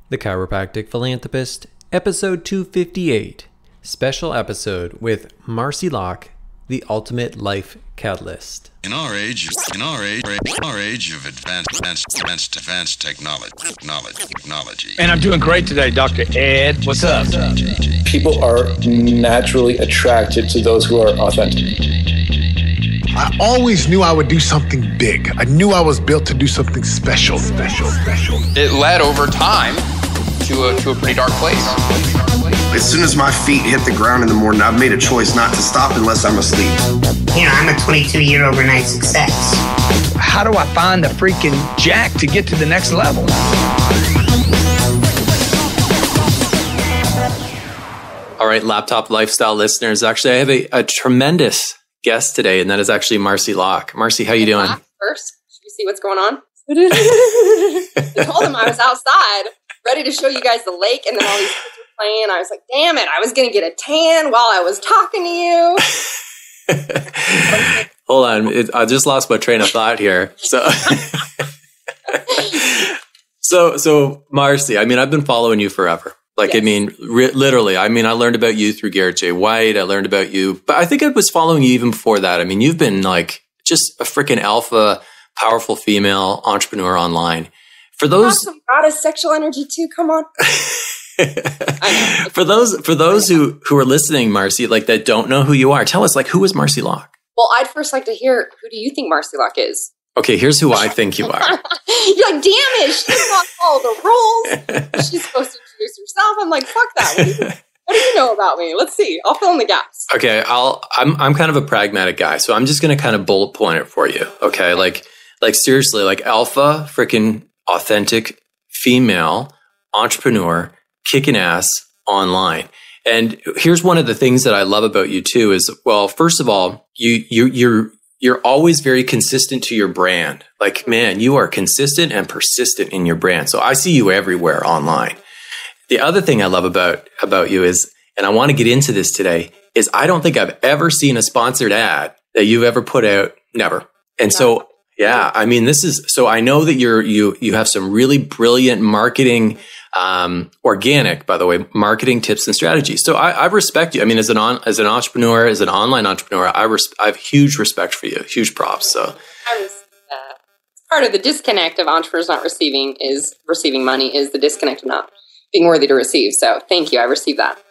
The Chiropractic Philanthropist, episode 258, special episode with Marci Lock, the ultimate life catalyst. In our age of advanced technology. And I'm doing great today, Dr. Ed. What's up? People are naturally attracted to those who are authentic. I always knew I would do something big. I knew I was built to do something special. It led over time to a pretty dark place. As soon as my feet hit the ground in the morning, I've made a choice not to stop unless I'm asleep. You know, I'm a 22-year overnight success. How do I find the freaking jack to get to the next level? All right, Laptop Lifestyle listeners, actually I have a tremendous guest today, and that is actually Marci Lock. Marci, how you doing? First, should we see what's going on? I told them I was outside, ready to show you guys the lake, and then all these kids were playing. I was like, damn it, I was going to get a tan while I was talking to you. Hold on, I just lost my train of thought here. So Marci, I mean, I've been following you forever. Like, yes. I mean, literally, I mean, I learned about you through Garrett J. White. I learned about you, but I think I was following you even before that. I mean, you've been like just a freaking alpha, powerful female entrepreneur online. For those, some goddess sexual energy too. Come on. For those who are listening, Marci, like that don't know who you are, tell us, like, who is Marci Lock? Well, I'd first like to hear, who do you think Marci Lock is? Okay, here's who I think you are. You're like, damn it, she's not all the rules. She's supposed to introduce herself. I'm like, fuck that. What do you know about me? Let's see. I'll fill in the gaps. Okay, I'm kind of a pragmatic guy, so I'm just going to kind of bullet point it for you. Okay, like seriously, like alpha, freaking authentic female entrepreneur, kicking ass online. And here's one of the things that I love about you too is, well, first of all, you're always very consistent to your brand. Like, man, you are consistent and persistent in your brand. So I see you everywhere online. The other thing I love about you is, and I want to get into this today, is I don't think I've ever seen a sponsored ad that you've ever put out. Never. And so, yeah, I mean, so I know that you have some really brilliant marketing, organic, by the way, marketing tips and strategies. So I respect you. I mean, as an entrepreneur, as an online entrepreneur, I have huge respect for you, huge props. So part of the disconnect of entrepreneurs not receiving money is the disconnect of not being worthy to receive. So thank you. I received that.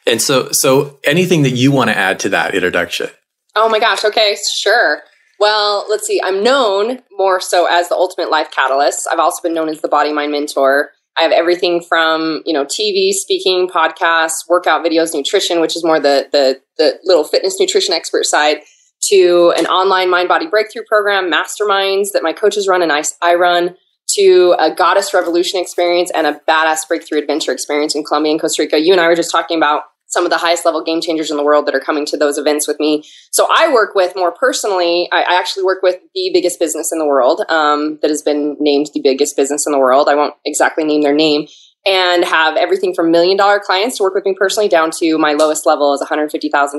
And so anything that you want to add to that introduction? Oh my gosh. Okay, sure. Well, let's see. I'm known more so as the ultimate life catalyst. I've also been known as the body mind mentor. I have everything from, TV, speaking, podcasts, workout videos, nutrition, which is more the little fitness nutrition expert side, to an online mind body breakthrough program, masterminds that my coaches run and I run, to a goddess revolution experience and a badass breakthrough adventure experience in Colombia and Costa Rica. You and I were just talking about some of the highest level game changers in the world that are coming to those events with me. So I work with, more personally, I actually work with the biggest business in the world that has been named the biggest business in the world. I won't exactly name their name, and have everything from $1 million clients to work with me personally down to my lowest level is $150,000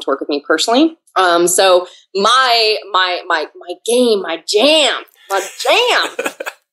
to work with me personally. So my game, my jam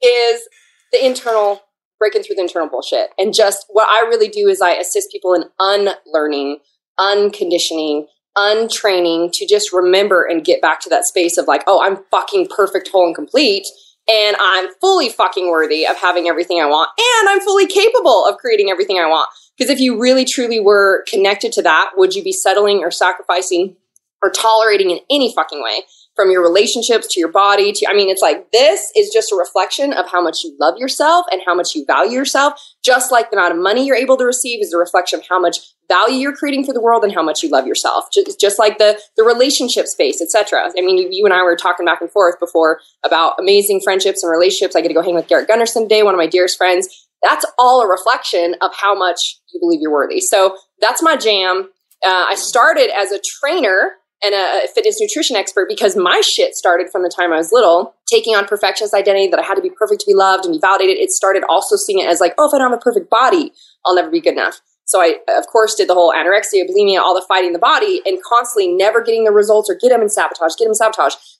is the internal, breaking through the internal bullshit. And just what I really do is I assist people in unlearning, unconditioning, untraining to just remember and get back to that space of like, oh, I'm fucking perfect, whole, and complete. And I'm fully fucking worthy of having everything I want. And I'm fully capable of creating everything I want. Because if you really, truly were connected to that, would you be settling or sacrificing or tolerating in any fucking way? From your relationships to your body to, it's like, this is just a reflection of how much you love yourself and how much you value yourself. Just like the amount of money you're able to receive is a reflection of how much value you're creating for the world and how much you love yourself. Just like the relationship space, etc. I mean, you and I were talking back and forth before about amazing friendships and relationships. I get to go hang with Garrett Gunderson today, one of my dearest friends. That's all a reflection of how much you believe you're worthy. So that's my jam. I started as a trainer and a fitness nutrition expert because my shit started from the time I was little, taking on perfectionist identity that I had to be perfect to be loved and be validated. It started also seeing it as like, oh, if I don't have a perfect body, I'll never be good enough. So I, of course, did the whole anorexia, bulimia, all the fighting the body and constantly never getting the results or get them in sabotage.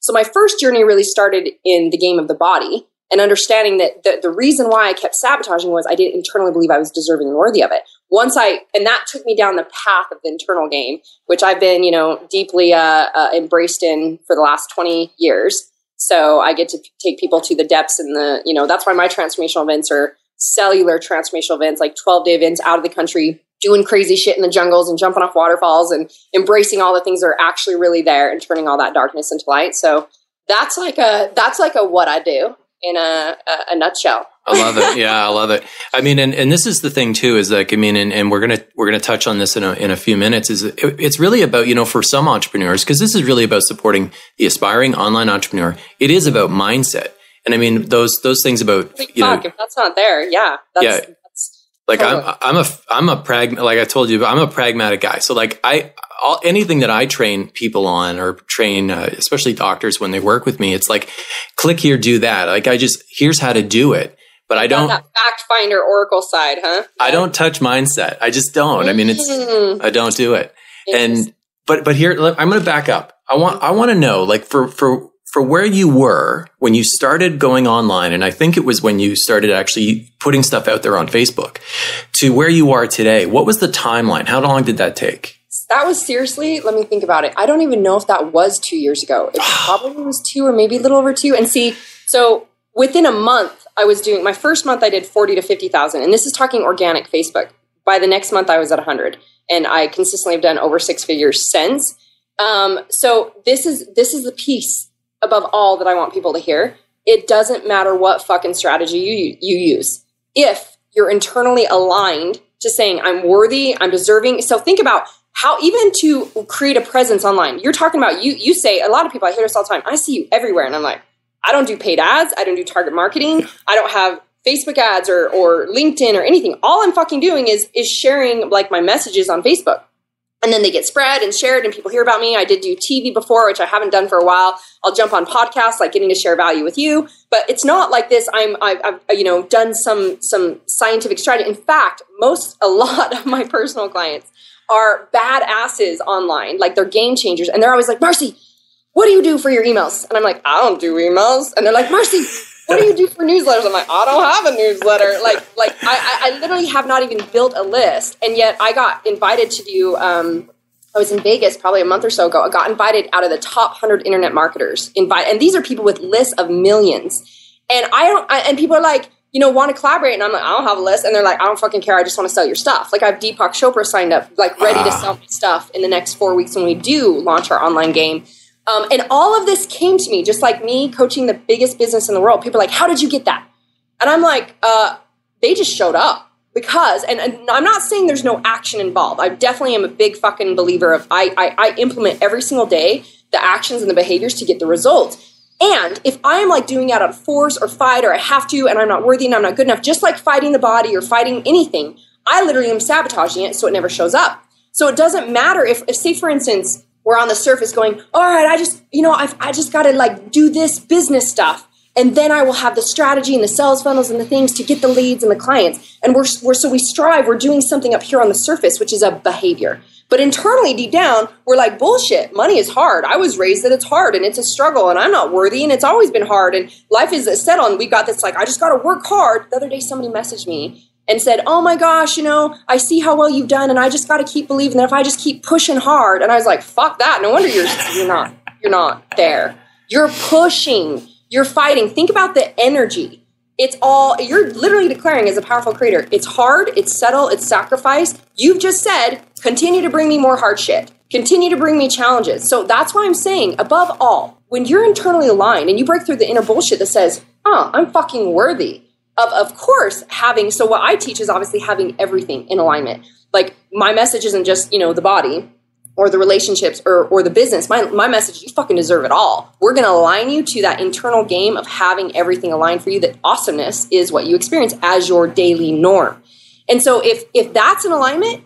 So my first journey really started in the game of the body. and understanding that the reason why I kept sabotaging was I didn't internally believe I was deserving and worthy of it. And that took me down the path of the internal game, which I've been, deeply embraced in for the last 20 years. So I get to take people to the depths and that's why my transformational events are cellular transformational events, like 12-day events out of the country, doing crazy shit in the jungles and jumping off waterfalls and embracing all the things that are actually really there and turning all that darkness into light. So that's like a what I do in a nutshell. I love it. Yeah, I love it. I mean, and this is the thing too, is like, I mean, and we're gonna touch on this in a few minutes. It's really about, for some entrepreneurs, because this is really about supporting the aspiring online entrepreneur. It is about mindset, and I mean those things about if that's not there, that's like totally. I'm a like I told you, I'm a pragmatic guy. So like anything that I train people on or train, especially doctors when they work with me, it's like, click here, do that. Like here's how to do it. But I don't. That fact finder Oracle side, huh? I don't touch mindset. I just don't. I mean, I don't do it. And but here, I'm going to back up. I want to know, like, for where you were when you started going online, and I think it was when you started actually putting stuff out there on Facebook, to where you are today. What was the timeline? How long did that take? That was seriously, let me think about it. I don't even know if that was 2 years ago. It probably was 2 or maybe a little over 2. And see, so within a month, I was doing, my first month I did 40 to 50,000. And this is talking organic Facebook. By the next month I was at 100. And I consistently have done over 6 figures since. So this is the piece above all that I want people to hear. It doesn't matter what fucking strategy you use. If you're internally aligned to saying, I'm worthy, I'm deserving. So think about how, even to create a presence online, you're talking about, you say, a lot of people, I hear this all the time, I see you everywhere. And I'm like, I don't do paid ads. I don't do target marketing. I don't have Facebook ads or LinkedIn or anything. All I'm fucking doing is sharing like my messages on Facebook. And then they get spread and shared and people hear about me. I did do TV before, which I haven't done for a while. I'll jump on podcasts, like getting to share value with you. But it's not like this. I've done some scientific strategy. In fact, a lot of my personal clients are badasses online. Like they're game changers. And they're always like, Marci, what do you do for your emails? And I'm like, I don't do emails. And they're like, Marci, what do you do for newsletters? I'm like, I don't have a newsletter. Like I literally have not even built a list. And yet I got invited to do, I was in Vegas probably a month or so ago. I got invited out of the top 100 internet marketers. And these are people with lists of millions. And and people are like, want to collaborate. And I'm like, I don't have a list. And they're like, I don't fucking care. I just want to sell your stuff. Like I have Deepak Chopra signed up, like ready to sell my stuff in the next 4 weeks when we do launch our online game. And all of this came to me, just like me coaching the biggest business in the world. People are like, how did you get that? And I'm like, they just showed up because, and I'm not saying there's no action involved. I definitely am a big fucking believer of, I implement every single day the actions and the behaviors to get the results. And if I am like doing it out of force or fight, or I have to, and I'm not worthy and I'm not good enough, just like fighting the body or fighting anything, I literally am sabotaging it so it never shows up. So it doesn't matter if say for instance, we're on the surface going, all right, I just got to like do this business stuff. And then I will have the strategy and the sales funnels and the things to get the leads and the clients. And we're doing something up here on the surface, which is a behavior. But internally, deep down, we're like, bullshit, money is hard. I was raised that it's hard and it's a struggle and I'm not worthy and it's always been hard. And life is set on, we got this like, I just got to work hard. The other day, somebody messaged me and said, oh my gosh, I see how well you've done and I just got to keep believing that if I just keep pushing hard. And I was like, fuck that. No wonder you're not there. You're pushing, you're fighting. Think about the energy. You're literally declaring as a powerful creator, it's hard, it's subtle, it's sacrifice. You've just said, continue to bring me more hard shit. Continue to bring me challenges. So that's why I'm saying, above all, when you're internally aligned and you break through the inner bullshit that says, I'm fucking worthy. Of course, so what I teach is obviously having everything in alignment. Like my message isn't just, the body or the relationships or the business. My message, you fucking deserve it all. We're going to align you to that internal game of having everything aligned for you, that awesomeness is what you experience as your daily norm. And so if that's in alignment,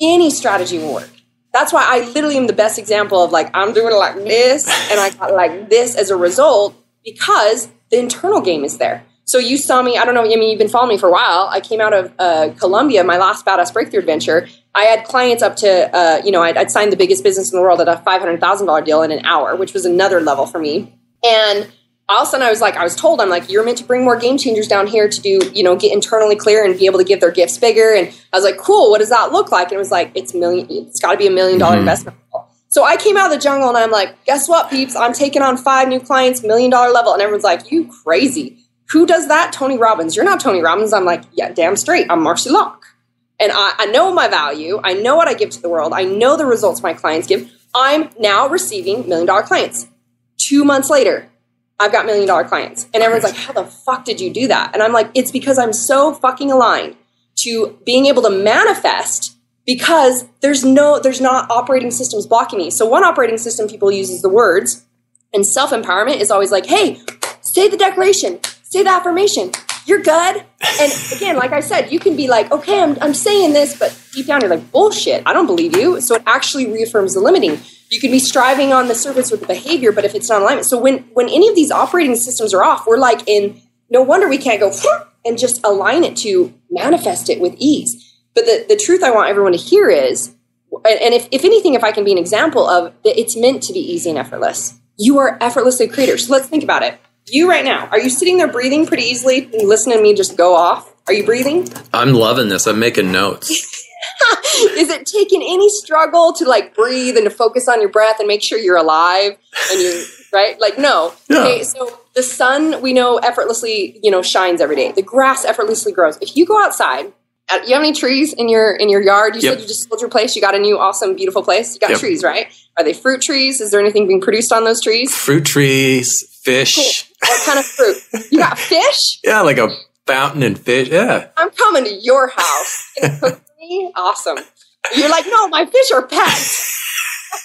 any strategy will work. That's why I literally am the best example of like, I'm doing it like this and I got like this as a result because the internal game is there. So you saw me, I don't know, you've been following me for a while. I came out of Colombia, my last badass breakthrough adventure. I had clients up to, I'd signed the biggest business in the world at a $500,000 deal in an hour, which was another level for me. And all of a sudden I was told, I'm like, you're meant to bring more game changers down here to do, get internally clear and be able to give their gifts bigger. And I was like, cool, what does that look like? And it was like, it's got to be $1 million investment. So I came out of the jungle and I'm like, guess what, peeps? I'm taking on 5 new clients, $1 million level. And everyone's like, you crazy. Who does that? Tony Robbins. You're not Tony Robbins. I'm like, yeah, damn straight. I'm Marci Lock. And I know my value. I know what I give to the world. I know the results my clients give. I'm now receiving $1 million clients. 2 months later, I've got $1 million clients. And everyone's like, how the fuck did you do that? And I'm like, it's because I'm so fucking aligned to being able to manifest, because there's not operating systems blocking me. So one operating system people use is the words, and self-empowerment is always like, hey, say the declaration, say the affirmation, you're good. And again, like I said, you can be like, okay, I'm saying this, but deep down you're like, bullshit, I don't believe you. So it actually reaffirms the limiting. You can be striving on the surface with the behavior, but if it's not in alignment. So when any of these operating systems are off, we're like no wonder we can't go and just align it to manifest it with ease. But the truth I want everyone to hear is, and if anything, if I can be an example of that, it's meant to be easy and effortless. You are effortlessly a creator. So let's think about it. You right now, are you sitting there breathing pretty easily and listening to me just go off? Are you breathing? I'm loving this. I'm making notes. Is it taking any struggle to like breathe and to focus on your breath and make sure you're alive and you're right? Like, no. Yeah. Okay, so the sun, we know, effortlessly, shines every day. The grass effortlessly grows. If you go outside, you have any trees in your yard? You said you just sold your place. You got a new, awesome, beautiful place. You got trees, right? Are they fruit trees? Is there anything being produced on those trees? Fruit trees, fish. Cool. What kind of fruit? You got fish? Yeah, like a fountain and fish. Yeah. I'm coming to your house. You gonna cook for me? Awesome. You're like, no, my fish are pets.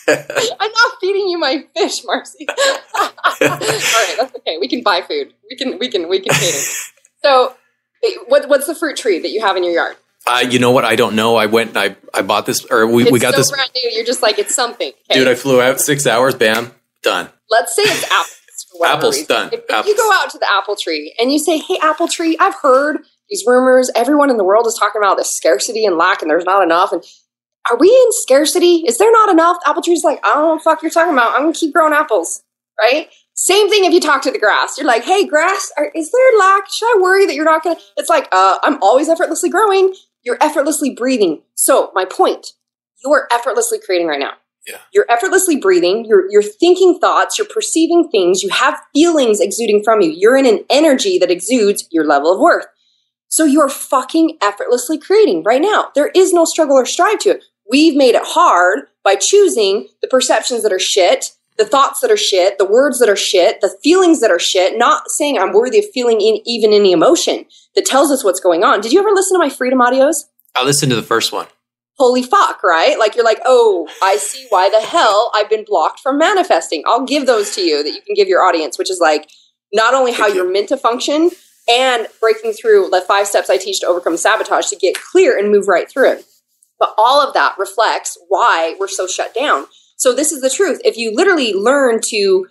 I'm not feeding you my fish, Marci. All right, that's okay. We can buy food. We can cater. So, what's the fruit tree that you have in your yard? You know what? I don't know. I went and I bought this, or we got this brand new. You're just like, it's something. Okay. Dude, I flew out 6 hours. Bam, done. Let's say it's apples. Apples, done. If you go out to the apple tree and you say, hey, apple tree, I've heard these rumors. Everyone in the world is talking about this scarcity and lack, and there's not enough. And are we in scarcity? Is there not enough? The apple tree's like, I don't know what the fuck you're talking about. I'm going to keep growing apples, right? Same thing if you talk to the grass. You're like, hey, grass, is there lack? Should I worry that you're not going to? It's like, I'm always effortlessly growing. You're effortlessly breathing. So my point, you're effortlessly creating right now. Yeah. You're effortlessly breathing. You're thinking thoughts. You're perceiving things. You have feelings exuding from you. You're in an energy that exudes your level of worth. So you're fucking effortlessly creating right now. There is no struggle or strive to it. We've made it hard by choosing the perceptions that are shit, the thoughts that are shit, the words that are shit, the feelings that are shit, not saying I'm worthy of feeling even any emotion that tells us what's going on. Did you ever listen to my Freedom audios? I listened to the first one. Holy fuck, right? Like, you're like, oh, I see why the hell I've been blocked from manifesting. I'll give those to you that you can give your audience, which is like not only how you're meant to function and breaking through the 5 steps I teach to overcome sabotage to get clear and move right through it. But all of that reflects why we're so shut down. So this is the truth. If you literally learn to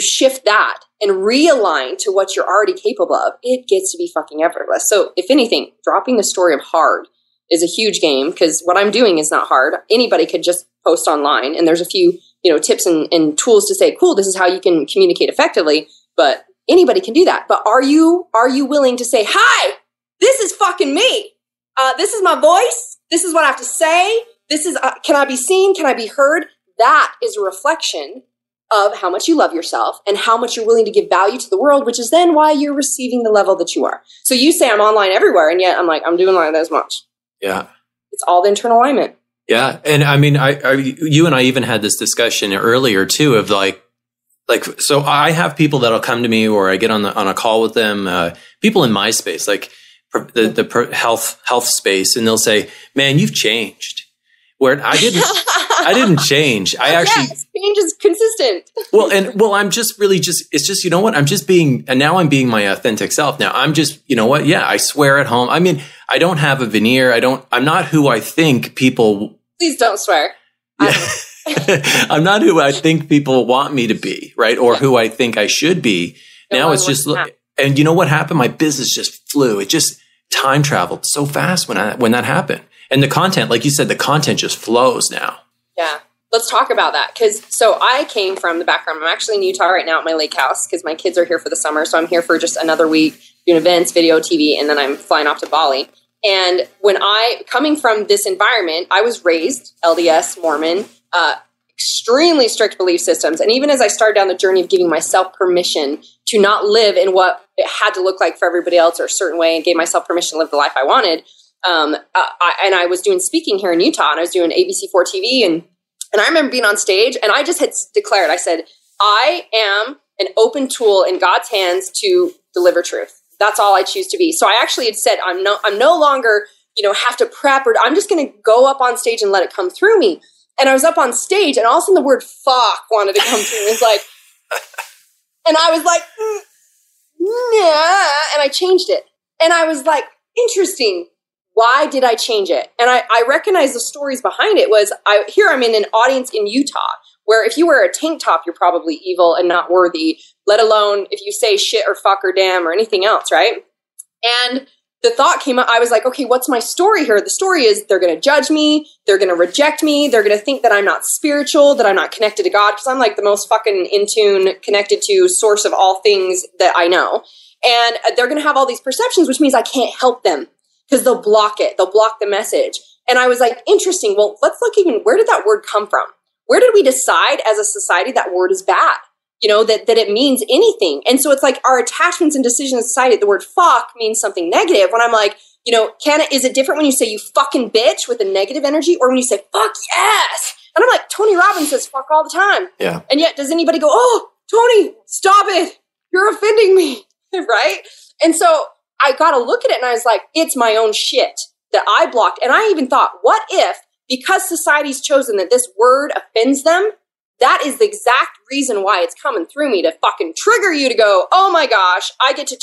shift that and realign to what you're already capable of, it gets to be fucking effortless. So if anything, dropping the story of hard is a huge game, because what I'm doing is not hard. Anybody could just post online, and there's a few, tips and tools to say, cool, this is how you can communicate effectively, but anybody can do that. But are you willing to say, hi, this is fucking me. This is my voice. This is what I have to say. This is, can I be seen? Can I be heard? That is a reflection of how much you love yourself and how much you're willing to give value to the world, which is then why you're receiving the level that you are. So you say I'm online everywhere, and yet I'm like, I'm doing like this much. Yeah. It's all the internal alignment. Yeah. And I mean, you and I even had this discussion earlier too, of like, so I have people that'll come to me, or I get on a call with them, people in my space, like the health space, and they'll say, man, you've changed. Where I didn't change. Change is consistent. I'm just really it's just, you know what? I'm being my authentic self. Now I'm just, you know what? Yeah, I swear at home. I mean, I don't have a veneer. I'm not who I think people. Please don't swear. Yeah. I'm not who I think people want me to be, right? Or who I think I should be. Now it's just, and you know what happened? My business just flew. It just time traveled so fast when that happened. And the content, like you said, the content just flows now. Yeah. let's talk about that. So I came from the background. I'm actually in Utah right now at my lake house because my kids are here for the summer. So I'm here for just another week doing events, video, TV, and then I'm flying off to Bali. And coming from this environment, I was raised LDS, Mormon, extremely strict belief systems. And even as I started down the journey of giving myself permission to not live in what it had to look like for everybody else or a certain way, and gave myself permission to live the life I wanted, and I was doing speaking here in Utah, and I was doing ABC4 TV, and I remember being on stage, and I just had declared, I said, I am an open tool in God's hands to deliver truth. That's all I choose to be. So I actually had said, I'm no longer, have to prep, or I'm just going to go up on stage and let it come through me. And I was up on stage, and all of a sudden the word fuck wanted to come through me. It was like, and I was like, nah, and I changed it. And I was like, interesting. Why did I change it? And I recognize the stories behind it. I'm in an audience in Utah where if you wear a tank top, you're probably evil and not worthy, let alone if you say shit or fuck or damn or anything else, right? And the thought came up, I was like, okay, what's my story here? The story is they're going to judge me. They're going to reject me. They're going to think that I'm not spiritual, that I'm not connected to God, because I'm like the most fucking in tune, connected to source of all things that I know. And they're going to have all these perceptions, which means I can't help them because they'll block it. They'll block the message. And I was like, interesting. Well, let's look where did that word come from? Where did we decide as a society that word is bad? That it means anything. And so it's like our attachments and decisions in society, the word fuck means something negative. When I'm like, is it different when you say you fucking bitch with a negative energy or when you say fuck yes? And I'm like, Tony Robbins says fuck all the time. Yeah. And yet does anybody go, oh, Tony, stop it. You're offending me. Right? And so I got to look at it and I was like, it's my own shit that I blocked. And I even thought, what if, because society's chosen that this word offends them, that is the exact reason why it's coming through me to fucking trigger you to go, oh my gosh, I get to,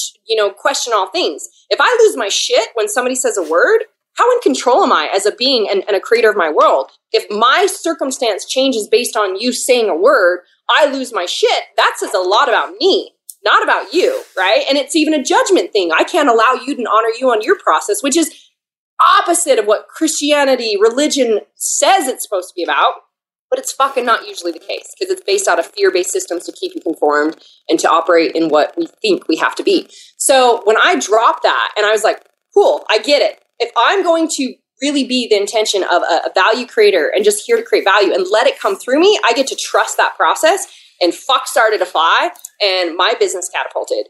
question all things. If I lose my shit when somebody says a word, how in control am I as a being and a creator of my world? If my circumstance changes based on you saying a word, I lose my shit. That says a lot about me, not about you, right? And it's even a judgment thing. I can't allow you to honor you on your process, which is opposite of what Christianity, religion says it's supposed to be about. But it's fucking not usually the case because it's based out of fear-based systems to keep you conformed and to operate in what we think we have to be. So when I dropped that and I was like, cool, I get it. If I'm going to really be the intention of a value creator and just here to create value and let it come through me, I get to trust that process. And fuck started to fly and my business catapulted.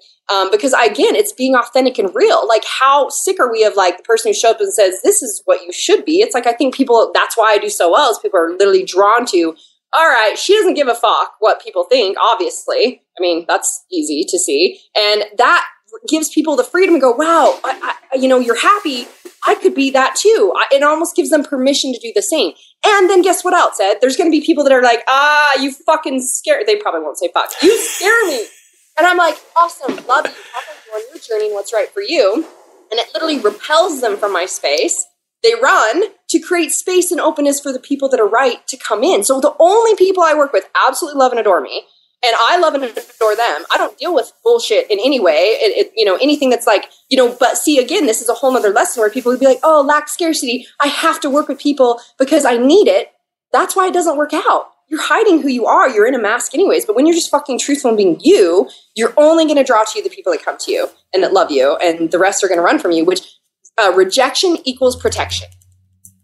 Because again, it's being authentic and real. Like how sick are we of like the person who shows up and says, this is what you should be. It's like, I think people, that's why I do so well is people are literally drawn to, all right, she doesn't give a fuck what people think, obviously. I mean, that's easy to see. And that gives people the freedom to go, wow, you're happy. I could be that too. It almost gives them permission to do the same. And then guess what else, Ed? There's going to be people that are like, you fucking scare. They probably won't say fuck. You scare me. And I'm like, awesome, love you. Have you on your journey and what's right for you. And it literally repels them from my space. They run to create space and openness for the people that are right to come in. So the only people I work with absolutely love and adore me. And I love and adore them. I don't deal with bullshit in any way. Anything that's like, but see, again, this is a whole nother lesson where people would be like, oh, lack scarcity. I have to work with people because I need it. That's why it doesn't work out. You're hiding who you are. You're in a mask anyways. But when you're just fucking truthful and being you, you're only going to draw to you the people that come to you and that love you. And the rest are going to run from you, which rejection equals protection.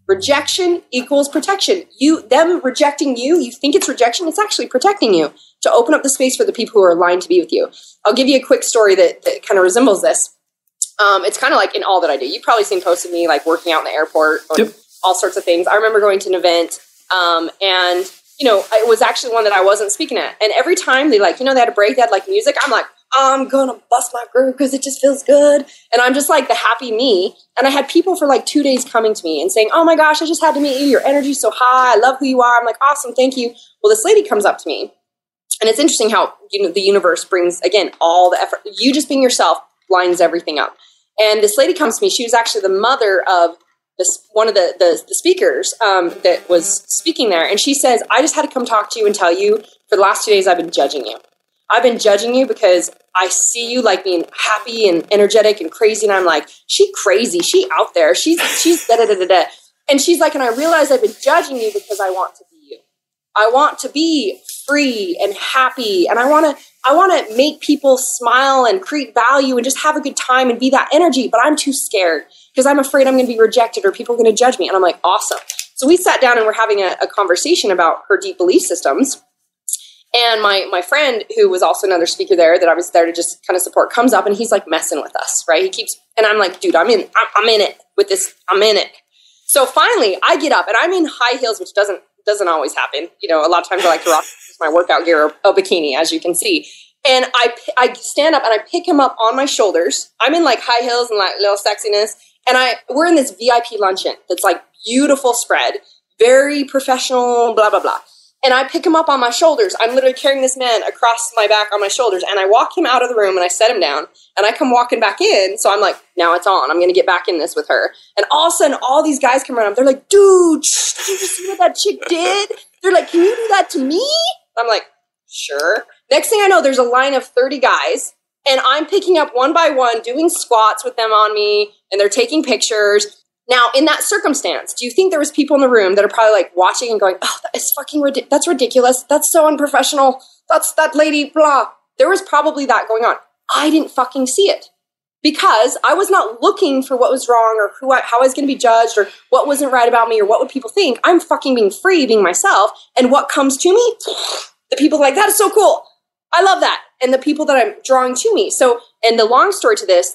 Rejection equals protection. Them rejecting you think it's rejection. It's actually protecting you to open up the space for the people who are aligned to be with you. I'll give you a quick story that kind of resembles this. It's kind of like in all that I do. You've probably seen posts of me like working out in the airport, or all sorts of things. I remember going to an event and it was actually one that I wasn't speaking at. And every time they they had a break, they had like music. I'm like, I'm going to bust my groove because it just feels good. And I'm just like the happy me. And I had people for like 2 days coming to me and saying, oh my gosh, I just had to meet you. Your energy's so high. I love who you are. I'm like, awesome. Thank you. Well, this lady comes up to me. And it's interesting how, the universe brings, again, all the effort. You just being yourself lines everything up. And this lady comes to me. She was actually the mother of one of the speakers that was speaking there. And she says, I just had to come talk to you and tell you for the last 2 days I've been judging you. I've been judging you because I see you like being happy and energetic and crazy. And I'm like, she crazy. She out there. She's da da da da da. And she's like, and I realize I've been judging you because I want to be you. I want to be free and happy. And I want to make people smile and create value and just have a good time and be that energy. But I'm too scared because I'm afraid I'm going to be rejected or people are going to judge me. And I'm like, awesome. So we sat down and we're having a conversation about her deep belief systems. And my friend, who was also another speaker there that I was there to just kind of support, comes up and he's like messing with us, right? He keeps, and I'm like, dude, I'm in it with this. I'm in it. So finally I get up and I'm in high heels, which doesn't always happen. You know, a lot of times I like to rock my workout gear or a bikini, as you can see. And I stand up and I pick him up on my shoulders. I'm in like high heels and like little sexiness. And we're in this VIP luncheon that's like beautiful spread, very professional, blah, blah, blah. And I pick him up on my shoulders. I'm literally carrying this man across my back on my shoulders. And I walk him out of the room and I set him down. And I come walking back in. So I'm like, now it's on. I'm going to get back in this with her. And all of a sudden, all these guys come around. They're like, dude, did you see what that chick did? They're like, can you do that to me? I'm like, sure. Next thing I know, there's a line of 30 guys. And I'm picking up one by one, doing squats with them on me. And they're taking pictures. Now, in that circumstance, do you think there was people in the room that are probably like watching and going, oh, that is fucking ridiculous. That's ridiculous. That's so unprofessional. That's that lady, blah. There was probably that going on. I didn't fucking see it because I was not looking for what was wrong or how I was going to be judged or what wasn't right about me or what would people think. I'm fucking being free, being myself. And what comes to me, the people like, that is so cool. I love that. And the people that I'm drawing to me. So, and the long story to this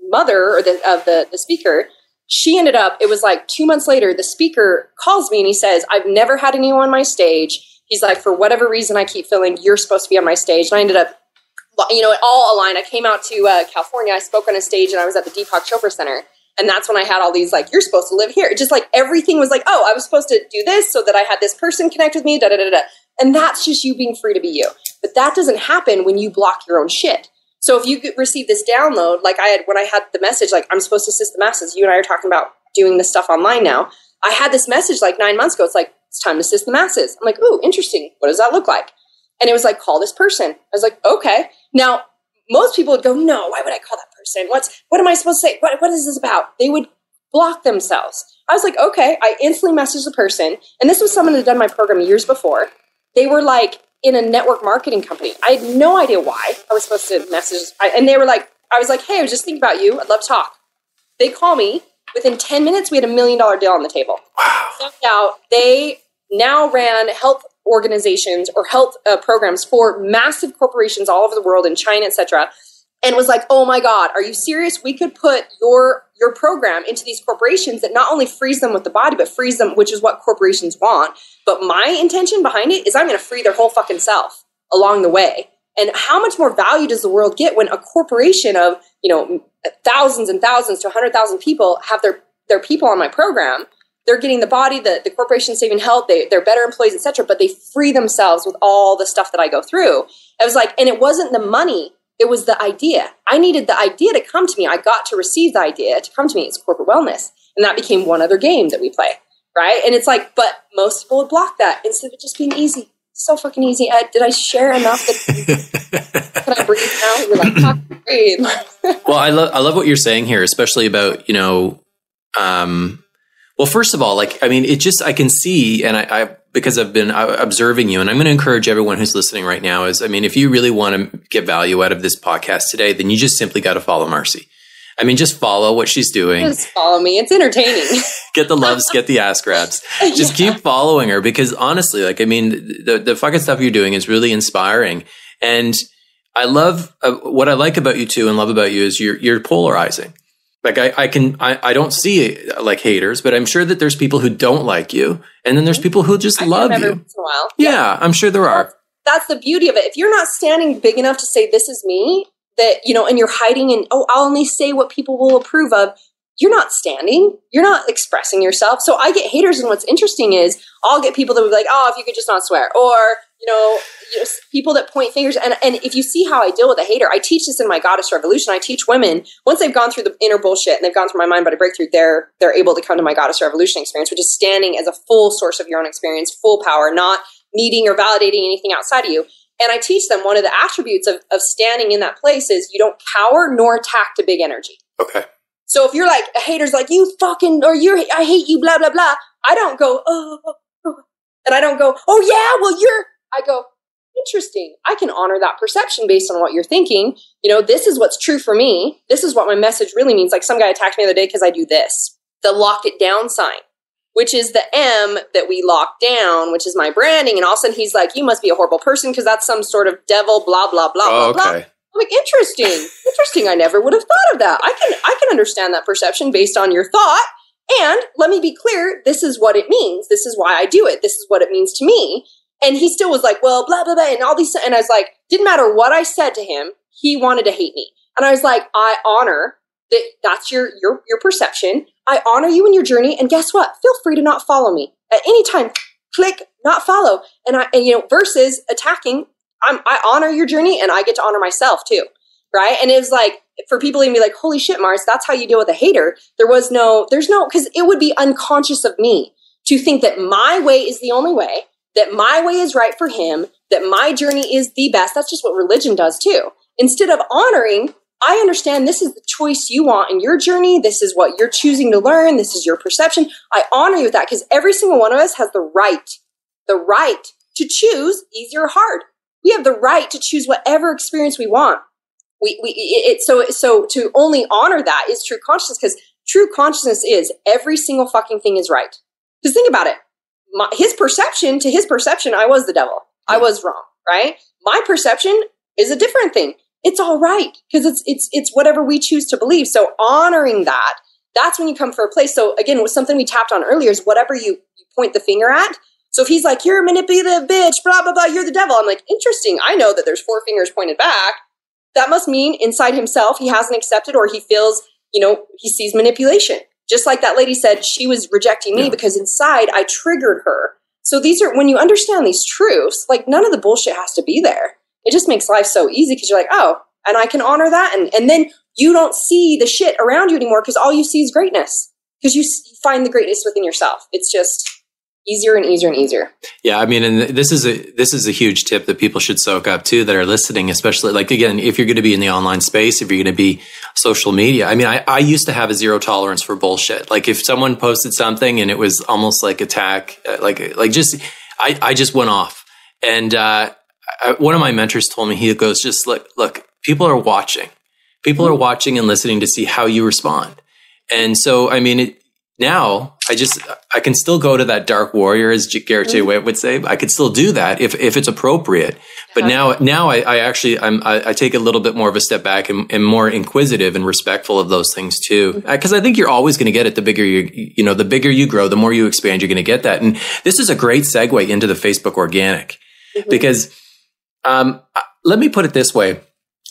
mother or the speaker, she ended up, it was like 2 months later, the speaker calls me and he says, I've never had anyone on my stage. He's like, for whatever reason, I keep feeling you're supposed to be on my stage. And I ended up, you know, it all aligned. I came out to California. I spoke on a stage and I was at the Deepak Chopra Center. And that's when I had all these, like, you're supposed to live here. It just like everything was like, oh, I was supposed to do this so that I had this person connect with me, da da da da. And that's just you being free to be you. But that doesn't happen when you block your own shit. So if you receive this download, like I had, when I had the message, like I'm supposed to assist the masses, you and I are talking about doing this stuff online now. I had this message like 9 months ago. It's like, it's time to assist the masses. I'm like, ooh, interesting. What does that look like? And it was like, call this person. I was like, okay. Now, most people would go, no, why would I call that person? What am I supposed to say? What is this about? They would block themselves. I was like, okay. I instantly messaged the person. And this was someone that had done my program years before. They were like, in a network marketing company. I had no idea why I was supposed to message. And they were like, I was like, hey, I was just thinking about you. I'd love to talk. They call me. Within 10 minutes, we had $1 million deal on the table. Wow. Now, they now ran health organizations or health programs for massive corporations all over the world in China, etc. And was like, oh my God, are you serious? We could put your program into these corporations that not only frees them with the body, but frees them, which is what corporations want. But my intention behind it is I'm going to free their whole fucking self along the way. And how much more value does the world get when a corporation of, you know, thousands and thousands to 100,000 people have their people on my program? They're getting the body, the corporation saving health, they're better employees, etc. But they free themselves with all the stuff that I go through. I was like, and it wasn't the money. It was the idea. I needed the idea to come to me. I got to receive the idea to come to me. It's corporate wellness. And that became one other game that we play, right? And it's like, but most people would block that instead of it just being easy. So fucking easy. Ed, did I share enough? Can I breathe now? You're like, talk, breathe. Well, I love what you're saying here, especially about, you know, well, first of all, like, I mean, it just, I can see, and I because I've been observing you, and I'm going to encourage everyone who's listening right now is, I mean, if you really want to get value out of this podcast today, then you just simply got to follow Marci. I mean, just follow what she's doing. Just follow me. It's entertaining. Get the loves, get the ass grabs. Just keep following her because honestly, like, I mean, the fucking stuff you're doing is really inspiring. And I love what I like about you too and love about you is you're polarizing. Like I don't see like haters, but I'm sure that there's people who don't like you. And then there's people who just love you. Every once in a while. Yeah, I'm sure there are. That's the beauty of it. If you're not standing big enough to say, this is me, that, you know, and you're hiding and, oh, I'll only say what people will approve of, you're not standing. You're not expressing yourself. So I get haters. And what's interesting is I'll get people that will be like, oh, if you could just not swear. Or, you know, people that point fingers. And if you see how I deal with a hater, I teach this in my Goddess Revolution. I teach women, once they've gone through the inner bullshit and they've gone through my mind body breakthrough, they're able to come to my Goddess Revolution experience, which is standing as a full source of your own experience, full power, not needing or validating anything outside of you. And I teach them one of the attributes of standing in that place is you don't cower nor attack to big energy. Okay. So if you're like, a hater's like, you fucking, or I hate you, blah, blah, blah. I don't go, oh, And I don't go, oh yeah, well I go, interesting. I can honor that perception based on what you're thinking. This is what's true for me. This is what my message really means. Like some guy attacked me the other day because I do this, the lock it down sign, which is the M that we lock down, which is my branding. And all of a sudden he's like, you must be a horrible person because that's some sort of devil, blah, blah, blah, blah, blah. I'm like, interesting. I never would have thought of that. I can understand that perception based on your thought. And let me be clear, this is what it means. This is why I do it. This is what it means to me. And he still was like, well, blah, blah, blah, and all these. And I was like, didn't matter what I said to him, he wanted to hate me. And I was like, I honor that. That's your perception. I honor you in your journey. And guess what? Feel free to not follow me at any time. Click not follow. And versus attacking, I honor your journey and I get to honor myself too. Right. And it was like, for people to be like, holy shit, Mars, that's how you deal with a hater. There's no, because it would be unconscious of me to think that my way is the only way, that my way is right for him, that my journey is the best. That's just what religion does too. Instead of honoring, I understand this is the choice you want in your journey. This is what you're choosing to learn. This is your perception. I honor you with that because every single one of us has the right to choose easy or hard. We have the right to choose whatever experience we want. So to only honor that is true consciousness, because true consciousness is every single fucking thing is right. Because think about it. His perception, I was the devil. I was wrong, right? My perception is a different thing. It's all right because it's whatever we choose to believe. So honoring that, that's when you come for a place. So again, something we tapped on earlier is whatever you point the finger at. So if he's like, you're a manipulative bitch, blah, blah, blah, you're the devil. I'm like, interesting. I know that there's 4 fingers pointed back. That must mean inside himself, he hasn't accepted or he feels, he sees manipulation. Just like that lady said, she was rejecting me because inside I triggered her. So these are, when you understand these truths, like none of the bullshit has to be there. It just makes life so easy because you're like, oh, and I can honor that. And then you don't see the shit around you anymore because all you see is greatness because you find the greatness within yourself. It's just easier and easier and easier. Yeah, I mean, and this is a huge tip that people should soak up too that are listening, especially like, again, if you're going to be in the online space, if you're going to be social media. I mean, I used to have a zero tolerance for bullshit. Like if someone posted something and it was almost like attack, I just went off. And one of my mentors told me, he goes, just look, people are watching. People are watching and listening to see how you respond. And so, I mean, now I can still go to that dark warrior, as Garrett would say. I could still do that if it's appropriate. But now I take a little bit more of a step back and more inquisitive and respectful of those things too. Because I think you're always going to get it. The bigger the bigger you grow, the more you expand, you're going to get that. And this is a great segue into the Facebook organic because let me put it this way.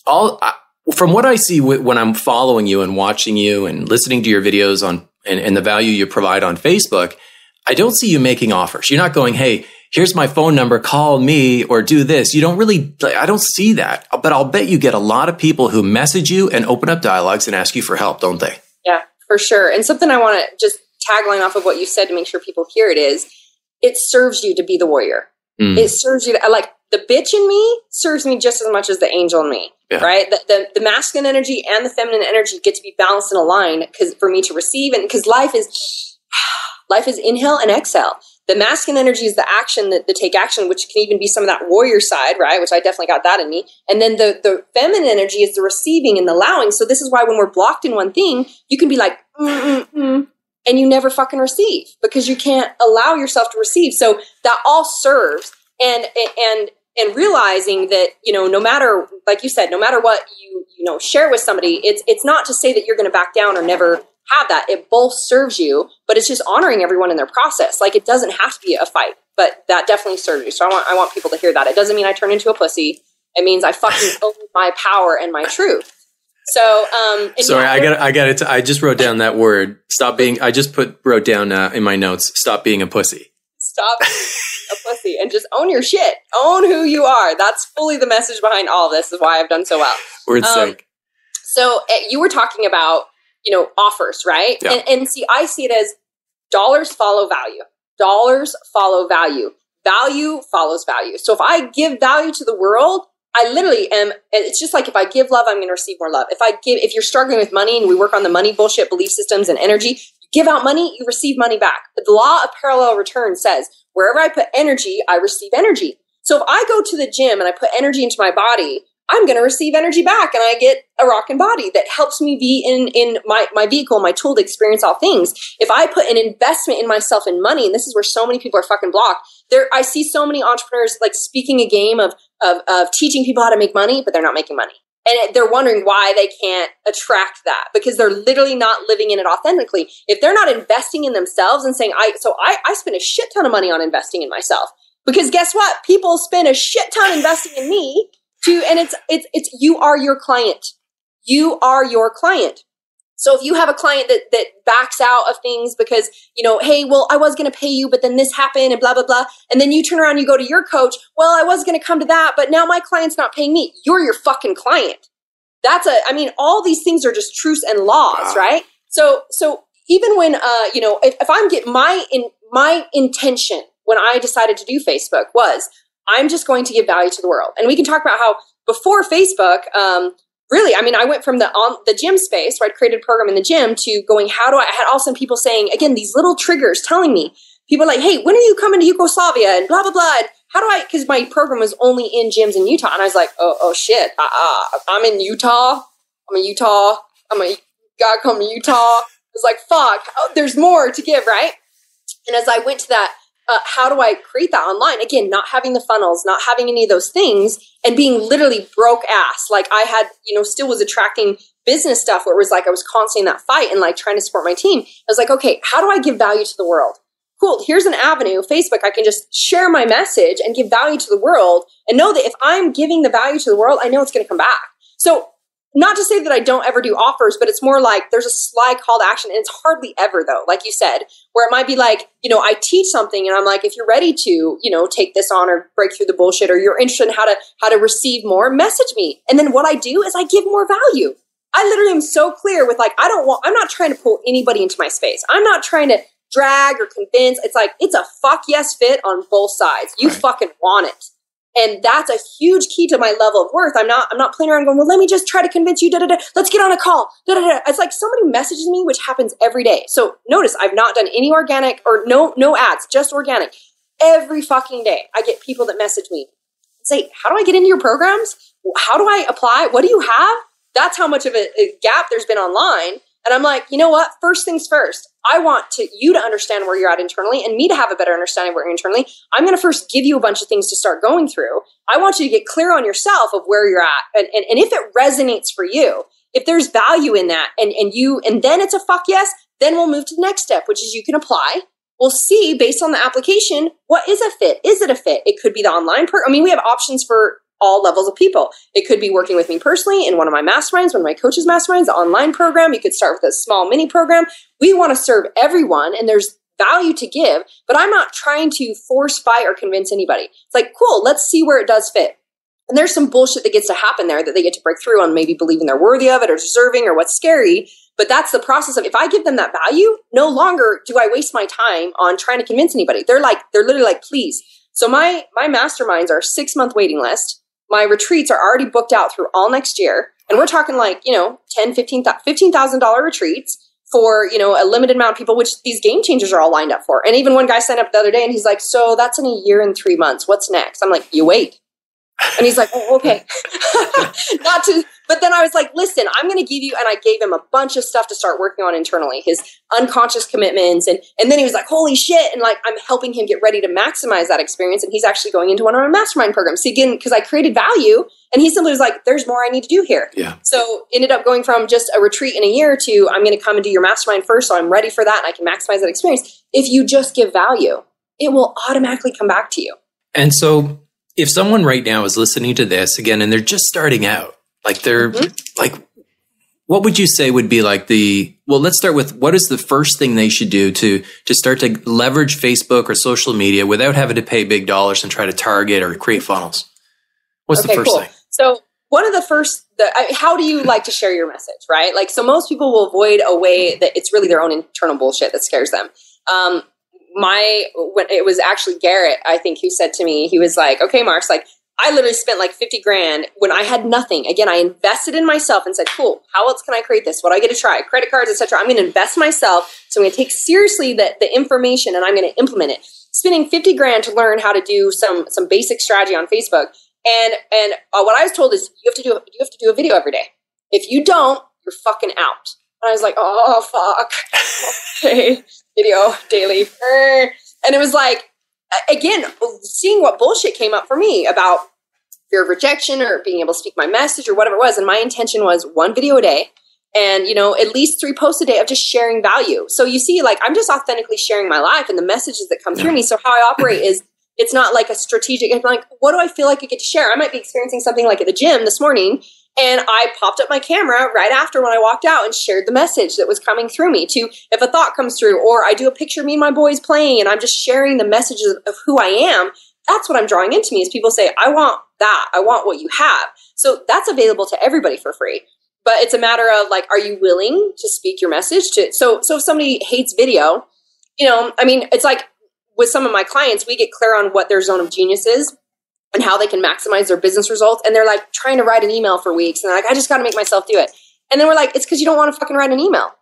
From what I see when I'm following you and watching you and listening to your videos and the value you provide on Facebook, I don't see you making offers. You're not going, hey, here's my phone number, call me or do this. You don't really, I don't see that. But I'll bet you get a lot of people who message you and open up dialogues and ask you for help, don't they? Yeah, for sure. And something I want to just tagline off of what you said to make sure people hear it is, it serves you to be the warrior. It serves you to, like, the bitch in me serves me just as much as the angel in me, right? The masculine energy and the feminine energy get to be balanced and aligned for me to receive. And because life is inhale and exhale. The masculine energy is the action, the take action, which can even be some of that warrior side, right? Which I definitely got that in me. And then the feminine energy is the receiving and the allowing. So this is why when we're blocked in one thing, you can be like, and you never fucking receive because you can't allow yourself to receive. So that all serves and realizing that, no matter, like you said, no matter what you share with somebody, it's not to say that you're going to back down or never have that. It both serves you, but it's just honoring everyone in their process. Like it doesn't have to be a fight, but that definitely serves you. So I want people to hear that. It doesn't mean I turn into a pussy. It means I fucking own my power and my truth. So, sorry, I got it. I just wrote down that word. Wrote down in my notes, stop being a pussy. Stop being a pussy and just own your shit. Own who you are. That's fully the message behind all of this is why I've done so well. Word's sake. So you were talking about, offers, right? Yeah. And see, I see it as dollars follow value. Dollars follow value. Value follows value. So if I give value to the world, I literally am, it's just like if I give love, I'm going to receive more love. If you're struggling with money and we work on the money bullshit belief systems and energy, you give out money, you receive money back. The law of parallel return says wherever I put energy, I receive energy. So if I go to the gym and I put energy into my body, I'm going to receive energy back, and I get a rockin' body that helps me be in my vehicle, my tool to experience all things. If I put an investment in myself in money, and this is where so many people are fucking blocked. I see so many entrepreneurs like speaking a game of teaching people how to make money, but they're not making money. And they're wondering why they can't attract that, because they're literally not living in it authentically. If they're not investing in themselves and saying, I spend a shit ton of money on investing in myself, because guess what? People spend a shit ton investing in me. And it's you are your client. You are your client. So if you have a client that backs out of things because, hey, well, I was going to pay you, but then this happened and blah, blah, blah. And then you turn around and you go to your coach. Well, I was going to come to that, but now my client's not paying me. You're your fucking client. All these things are just truths and laws, right? So even when, if I'm getting my intention when I decided to do Facebook was, I'm just going to give value to the world. And we can talk about how before Facebook, I went from the gym space where I'd created a program in the gym to going, I had also people saying, again, these little triggers telling me, people are like, hey, when are you coming to Yugoslavia and blah, blah, blah. And because my program was only in gyms in Utah. And I was like, oh shit, I'm in Utah. Gotta come to Utah. It's like, fuck, there's more to give, right? And as I went to that, how do I create that online? Again, not having the funnels, not having any of those things, and being literally broke ass. Like I had, still was attracting business stuff where it was like I was constantly in that fight and like trying to support my team. I was like, okay, how do I give value to the world? Cool, here's an avenue, Facebook. I can just share my message and give value to the world and know that if I'm giving the value to the world, I know it's going to come back. So not to say that I don't ever do offers, but it's more like there's a sly call to action, and it's hardly ever though, like you said, where it might be like, I teach something and I'm like, if you're ready to, take this on or break through the bullshit, or you're interested in how to receive more, message me. And then what I do is I give more value. I literally am so clear with like, I'm not trying to pull anybody into my space. I'm not trying to drag or convince. It's like, it's a fuck yes fit on both sides. You fucking want it. And that's a huge key to my level of worth. I'm not playing around going, well, let me just try to convince you. Let's get on a call. It's like somebody messages me, which happens every day. So notice I've not done any organic or no ads, just organic. Every fucking day I get people that message me and say, how do I get into your programs? How do I apply? What do you have? That's how much of a gap there's been online. And I'm like, you know what? First things first. I want you to understand where you're at internally and me to have a better understanding of where you're internally. I'm going to first give you a bunch of things to start going through. I want you to get clear on yourself of where you're at. And if it resonates for you, if there's value in that and then it's a fuck yes, then we'll move to the next step, which is you can apply. We'll see based on the application, what is a fit? Is it a fit? It could be the online we have options for all levels of people. It could be working with me personally in one of my masterminds, one of my coaches' masterminds, the online program. You could start with a small mini program. We want to serve everyone, and there's value to give, but I'm not trying to force, fight, or convince anybody. It's like, cool, let's see where it does fit. And there's some bullshit that gets to happen there that they get to break through on, maybe believing they're worthy of it or deserving or what's scary. But that's the process of, if I give them that value, no longer do I waste my time on trying to convince anybody. They're literally like, please. So my masterminds are a 6-month waiting list. My retreats are already booked out through all next year. And we're talking like, $15,000 retreats for, a limited amount of people, which these game changers are all lined up for. And even one guy signed up the other day and he's like, so that's in a year and 3 months. What's next? I'm like, you wait. And he's like, oh, okay. But then I was like, listen, I'm going to give you, and I gave him a bunch of stuff to start working on internally, his unconscious commitments. And then he was like, holy shit. And like, I'm helping him get ready to maximize that experience. And he's actually going into one of our mastermind programs. So again, because I created value, and he simply was like, there's more I need to do here. Yeah. So ended up going from just a retreat in a year to, I'm going to come and do your mastermind first. So I'm ready for that. And I can maximize that experience. If you just give value, it will automatically come back to you. And so if someone right now is listening to this again, and they're just starting out, like they're like, what would you say would be like let's start with, what is the first thing they should do to start to leverage Facebook or social media without having to pay big dollars and try to target or create funnels? What's the first thing? So one of the first, how do you like to share your message, right? Like, so most people will avoid a way that it's really their own internal bullshit that scares them. When it was actually Garrett, I think, who said to me, he was like, okay, Marks, like, I literally spent like 50 grand when I had nothing. Again, I invested in myself and said, cool, how else can I create this? What do I get to try? Credit cards, etc. I'm going to invest myself. So I'm going to take seriously the information and I'm going to implement it. Spending 50 grand to learn how to do some basic strategy on Facebook. And what I was told is you have to do a video every day. If you don't, you're fucking out. And I was like, oh, fuck. Okay, video daily. And it was like, again, seeing what bullshit came up for me about fear of rejection or being able to speak my message or whatever it was. And my intention was 1 video a day and, at least 3 posts a day of just sharing value. So you see, like, I'm just authentically sharing my life and the messages that come through me. So how I operate is it's not like a strategic, I'm like, what do I feel like I get to share? I might be experiencing something like at the gym this morning. And I popped up my camera right after when I walked out and shared the message that was coming through me to if a thought comes through, or I do a picture of me and my boys playing and I'm just sharing the messages of who I am. That's what I'm drawing into me is people say, I want that. I want what you have. So that's available to everybody for free. But it's a matter of like, are you willing to speak your message to? So if somebody hates video, it's like with some of my clients, we get clear on what their zone of genius is and how they can maximize their business results. And they're like trying to write an email for weeks. And they're like, I just got to make myself do it. And then we're like, it's because you don't want to fucking write an email.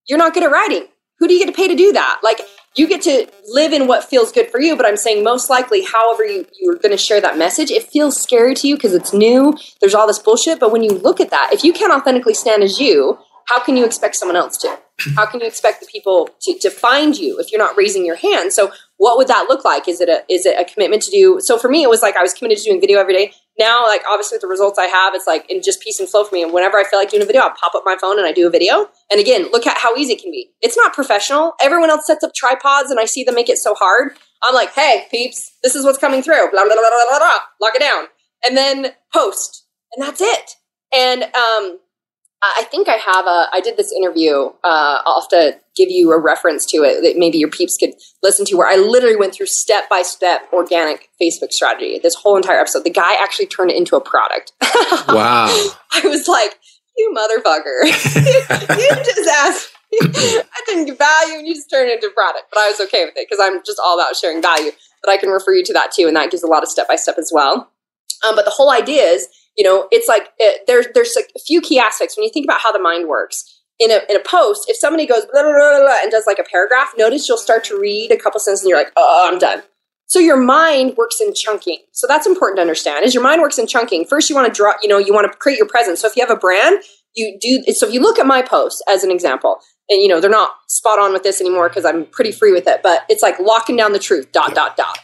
You're not good at writing. Who do you get to pay to do that? Like you get to live in what feels good for you. But I'm saying most likely, however you're going to share that message, it feels scary to you because it's new. There's all this bullshit. But when you look at that, if you can't authentically stand as you, how can you expect someone else to? How can you expect the people to find you if you're not raising your hand? So what would that look like? Is it a commitment to do? So for me, it was like I was committed to doing video every day. Now, like obviously with the results I have, it's like in just peace and flow for me. And whenever I feel like doing a video, I'll pop up my phone and I do a video. And again, look at how easy it can be. It's not professional. Everyone else sets up tripods and I see them make it so hard. I'm like, hey, peeps, this is what's coming through. Blah, blah, blah, blah, blah, blah. Lock it down. And then post. And that's it. And I think I did this interview. I'll have to give you a reference to it that maybe your peeps could listen to, where I literally went through step-by-step organic Facebook strategy, this whole entire episode. The guy actually turned it into a product. Wow. I was like, you motherfucker. you just asked me. I didn't give value and you just turned it into a product. But I was okay with it because I'm just all about sharing value. But I can refer you to that too. And that gives a lot of step-by-step as well. But the whole idea is, it's like there's like a few key aspects when you think about how the mind works. In a post, if somebody goes blah, blah, blah, blah, and does like a paragraph, notice you'll start to read a couple sentences and you're like, oh, I'm done. So your mind works in chunking. So that's important to understand is your mind works in chunking. First, you want to draw, you want to create your presence. So if you have a brand, you do. So if you look at my posts as an example, and they're not spot on with this anymore because I'm pretty free with it, but it's like locking down the truth, ...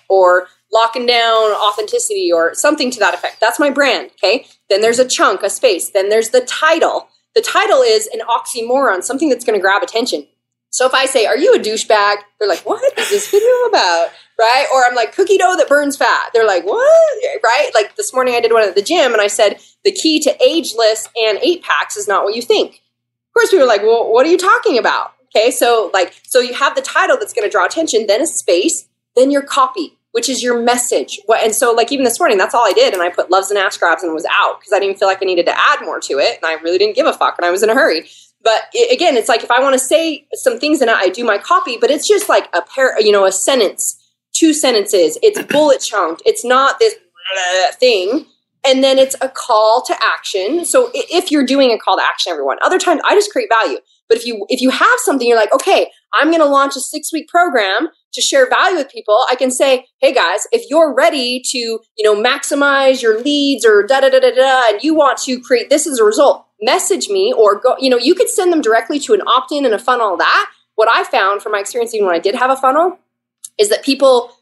or locking down authenticity or something to that effect. That's my brand, okay? Then there's a chunk, a space. Then there's the title. The title is an oxymoron, something that's going to grab attention. So if I say, are you a douchebag? They're like, what is this video about, right? Or I'm like, cookie dough that burns fat. They're like, what, right? Like this morning I did one at the gym and I said, the key to ageless and 8-packs is not what you think. Of course, people are like, well, what are you talking about? Okay, so you have the title that's going to draw attention, then a space, then your copy, which is your message. And so like even this morning, that's all I did. And I put loves and ass grabs and was out because I didn't feel like I needed to add more to it. And I really didn't give a fuck and I was in a hurry. But again, it's like if I want to say some things in it, I do my copy, but it's just like a sentence, 2 sentences. It's bullet chunked. It's not this thing. And then it's a call to action. So if you're doing a call to action, everyone, other times I just create value. But if you have something, you're like, okay, I'm going to launch a 6-week program to share value with people. I can say, hey guys, if you're ready to, maximize your leads or and you want to create this as a result, message me or go, you could send them directly to an opt-in and a funnel, all that. What I found from my experience, even when I did have a funnel, is that people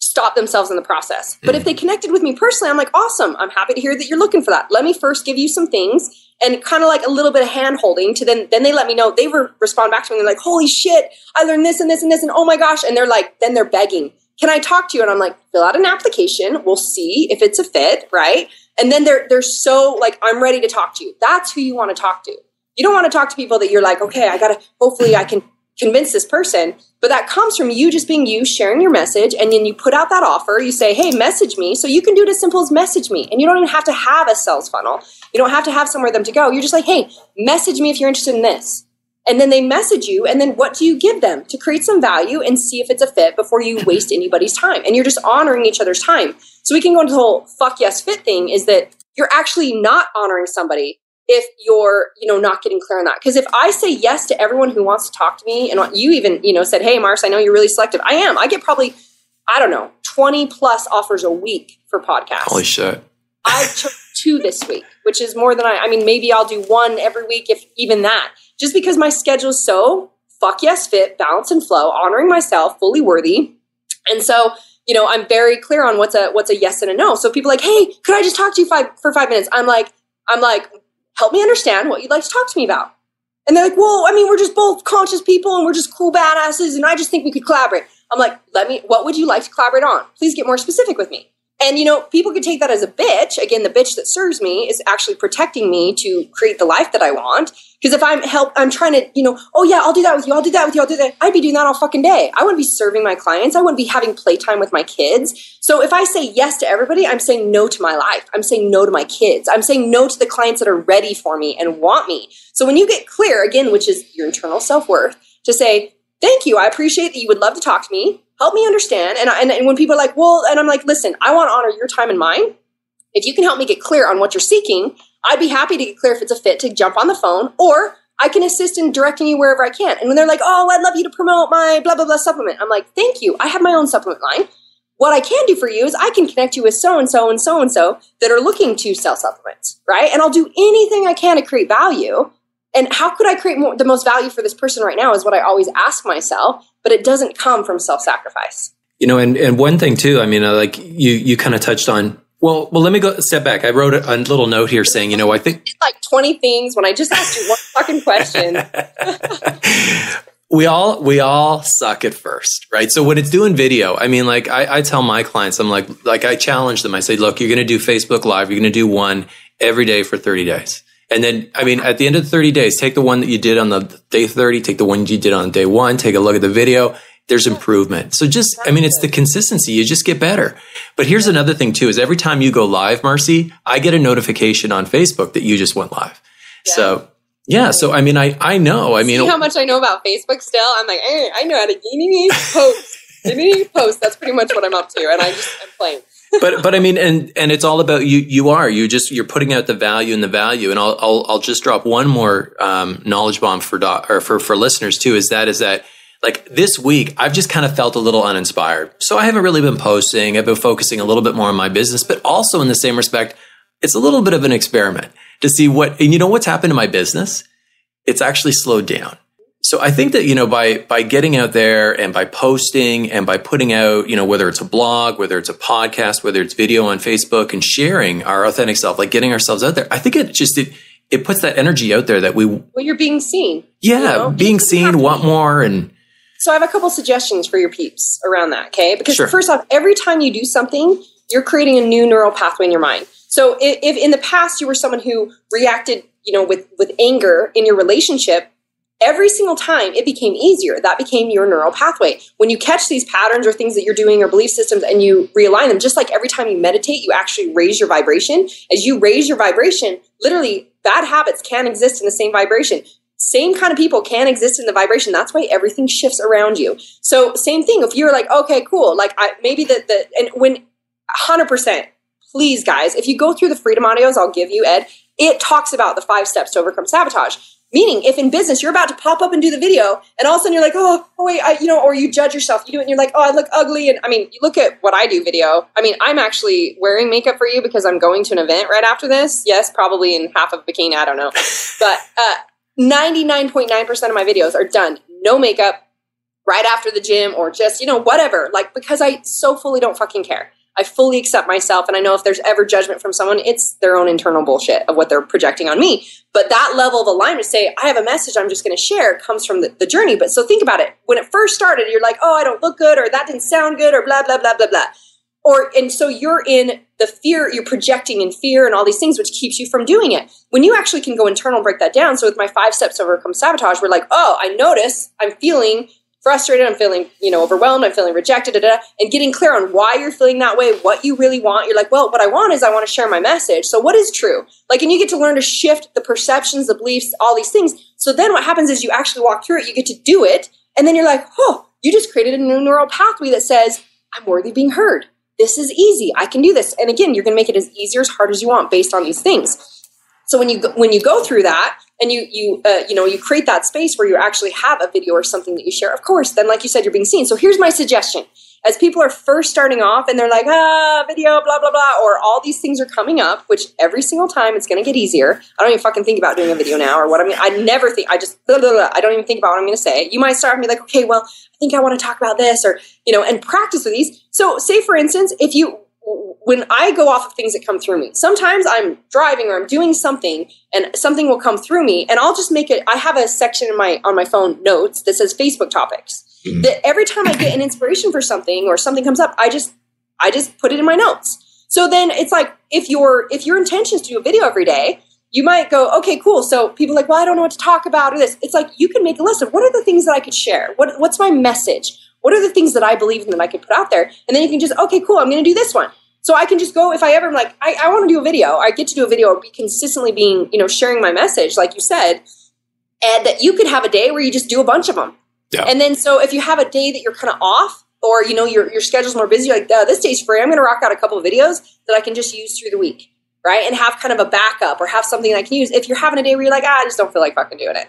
stop themselves in the process. But if they connected with me personally, I'm like, awesome. I'm happy to hear that you're looking for that. Let me first give you some things and kind of like a little bit of hand holding to then they let me know. They respond back to me. They're like, holy shit, I learned this and this and this. And oh my gosh. And they're like, then they're begging, can I talk to you? And I'm like, fill out an application. We'll see if it's a fit. Right. And then they're so like, I'm ready to talk to you. That's who you want to talk to. You don't want to talk to people that you're like, okay, hopefully I can convince this person. But that comes from you just being you, sharing your message, and then you put out that offer. You say, hey, message me. So you can do it as simple as message me. And you don't even have to have a sales funnel. You don't have to have somewhere for them to go. You're just like, hey, message me if you're interested in this. And then they message you. And then what do you give them? To create some value and see if it's a fit before you waste anybody's time. And you're just honoring each other's time. So we can go into the whole fuck yes fit thing, is that you're actually not honoring somebody if you're, not getting clear on that. Because if I say yes to everyone who wants to talk to me, and you even, said, hey, Mars, I know you're really selective. I am. I get probably, 20 plus offers a week for podcasts. Holy shit. I took 2 this week, which is more than maybe I'll do 1 every week, if even that. Just because my schedule is so fuck yes fit, balance and flow, honoring myself, fully worthy. And so, I'm very clear on what's a yes and a no. So people are like, hey, could I just talk to you for 5 minutes? I'm like, help me understand what you'd like to talk to me about. And they're like, well, we're just both conscious people and we're just cool badasses. And I just think we could collaborate. I'm like, what would you like to collaborate on? Please get more specific with me. And, people could take that as a bitch. Again, the bitch that serves me is actually protecting me to create the life that I want. Because if I'm trying to, oh yeah, I'll do that with you. I'll do that with you. I'll do that. I'd be doing that all fucking day. I wouldn't be serving my clients. I wouldn't be having playtime with my kids. So if I say yes to everybody, I'm saying no to my life. I'm saying no to my kids. I'm saying no to the clients that are ready for me and want me. So when you get clear, again, which is your internal self-worth, to say, thank you. I appreciate that you would love to talk to me. Help me understand. And when people are like, well, and I'm like, listen, I want to honor your time and mine. If you can help me get clear on what you're seeking, I'd be happy to get clear if it's a fit to jump on the phone, or I can assist in directing you wherever I can. And when they're like, oh, I'd love you to promote my blah, blah, blah supplement. I'm like, thank you. I have my own supplement line. What I can do for you is I can connect you with so-and-so and so-and-so that are looking to sell supplements, right? And I'll do anything I can to create value. And how could I create the most value for this person right now is what I always ask myself, but it doesn't come from self-sacrifice. And one thing too, like you kind of touched on, well, let me go step back. I wrote a little note here saying, I think like 20 things when I just asked you one fucking question. We all suck at first, right? So when it's doing video, I tell my clients, I'm like I challenge them. I say, look, you're going to do Facebook Live. You're going to do one every day for 30 days. And then, at the end of the 30 days, take the one that you did on the day 30, take the one you did on day 1, take a look at the video. There's improvement. So just, it's the consistency. You just get better. But here's another thing too, is every time you go live, Marci, I get a notification on Facebook that you just went live. Yeah. So, yeah. So, I know. See how much I know about Facebook still? I'm like, I know how to post. That's pretty much what I'm up to. And I'm playing. But and it's all about you. You're putting out the value and the value. And I'll just drop one more knowledge bomb for listeners too. Is that like this week I've just kind of felt a little uninspired. So I haven't really been posting. I've been focusing a little bit more on my business, but also in the same respect, it's a little bit of an experiment to see what's happened to my business. It's actually slowed down. So I think that, by getting out there and by posting and by putting out, whether it's a blog, whether it's a podcast, whether it's video on Facebook and sharing our authentic self, like getting ourselves out there, I think it puts that energy out there that you're being seen. Yeah. Being seen, want more. And so I have a couple suggestions for your peeps around that. Okay. Because sure. First off, every time you do something, you're creating a new neural pathway in your mind. So if in the past you were someone who reacted, with anger in your relationship, every single time it became easier. That became your neural pathway. When you catch these patterns or things that you're doing or belief systems and you realign them, just like every time you meditate, you actually raise your vibration. As you raise your vibration, literally bad habits can exist in the same vibration. Same kind of people can exist in the vibration. That's why everything shifts around you. So same thing. If you're like, okay, cool. Like and when 100%, please guys, if you go through the freedom audios, I'll give you, Ed, it talks about the 5 steps to overcome sabotage. Meaning, if in business you're about to pop up and do the video, and all of a sudden you're like, oh wait, or you judge yourself, you do it, and you're like, oh, I look ugly, and you look at what I do video. I'm actually wearing makeup for you because I'm going to an event right after this. Yes, probably in half of bikini, I don't know, but 99.9% of my videos are done no makeup, right after the gym, or just whatever, because I so fully don't fucking care. I fully accept myself, and I know if there's ever judgment from someone, it's their own internal bullshit of what they're projecting on me. But that level of alignment, say, I have a message I'm just going to share, comes from the journey. But so think about it. When it first started, you're like, oh, I don't look good, or that didn't sound good, or blah, blah, blah, blah, blah. And so you're in the fear, you're projecting in fear and all these things, which keeps you from doing it. When you actually can go internal and break that down. So with my 5 steps to overcome sabotage, we're like, oh, I notice I'm feeling frustrated, I'm feeling, overwhelmed, I'm feeling rejected, and getting clear on why you're feeling that way, what you really want. You're like, well, what I want is I want to share my message. So what is true? Like, and you get to learn to shift the perceptions, the beliefs, all these things. So then what happens is you actually walk through it, you get to do it. And then you're like, oh, you just created a new neural pathway that says, I'm worthy of being heard. This is easy. I can do this. And again, you're going to make it as easy or as hard as you want based on these things. So when you go through that and you create that space where you actually have a video or something that you share, of course, then like you said, you're being seen. So here's my suggestion. As people are first starting off and they're like, video, blah, blah, blah, or all these things are coming up, which every single time it's going to get easier. I don't even fucking think about doing a video now or what I never think, I don't even think about what I'm going to say. You might start and be like, okay, well, I think I want to talk about this or, and practice with these. So say for instance, when I go off of things that come through me, sometimes I'm driving or I'm doing something and something will come through me and I'll just make it, I have a section on my phone notes that says Facebook topics. That every time I get an inspiration for something or something comes up, I just put it in my notes. So then it's like, if your intention is to do a video every day, you might go, okay, cool. So people are like, well, I don't know what to talk about or this. It's like, you can make a list of what are the things that I could share? What's my message? What are the things that I believe in that I could put out there? And then you can just, okay, cool, I'm going to do this one. So I can just go, if I ever am like, I want to do a video, I get to do a video or be consistently being, sharing my message, like you said, and that you could have a day where you just do a bunch of them. Yeah. And then so if you have a day that you're kind of off or, your schedule's more busy, you're like, this day's free, I'm going to rock out a couple of videos that I can just use through the week, right? And have kind of a backup or have something that I can use. If you're having a day where you're like, I just don't feel like fucking doing it.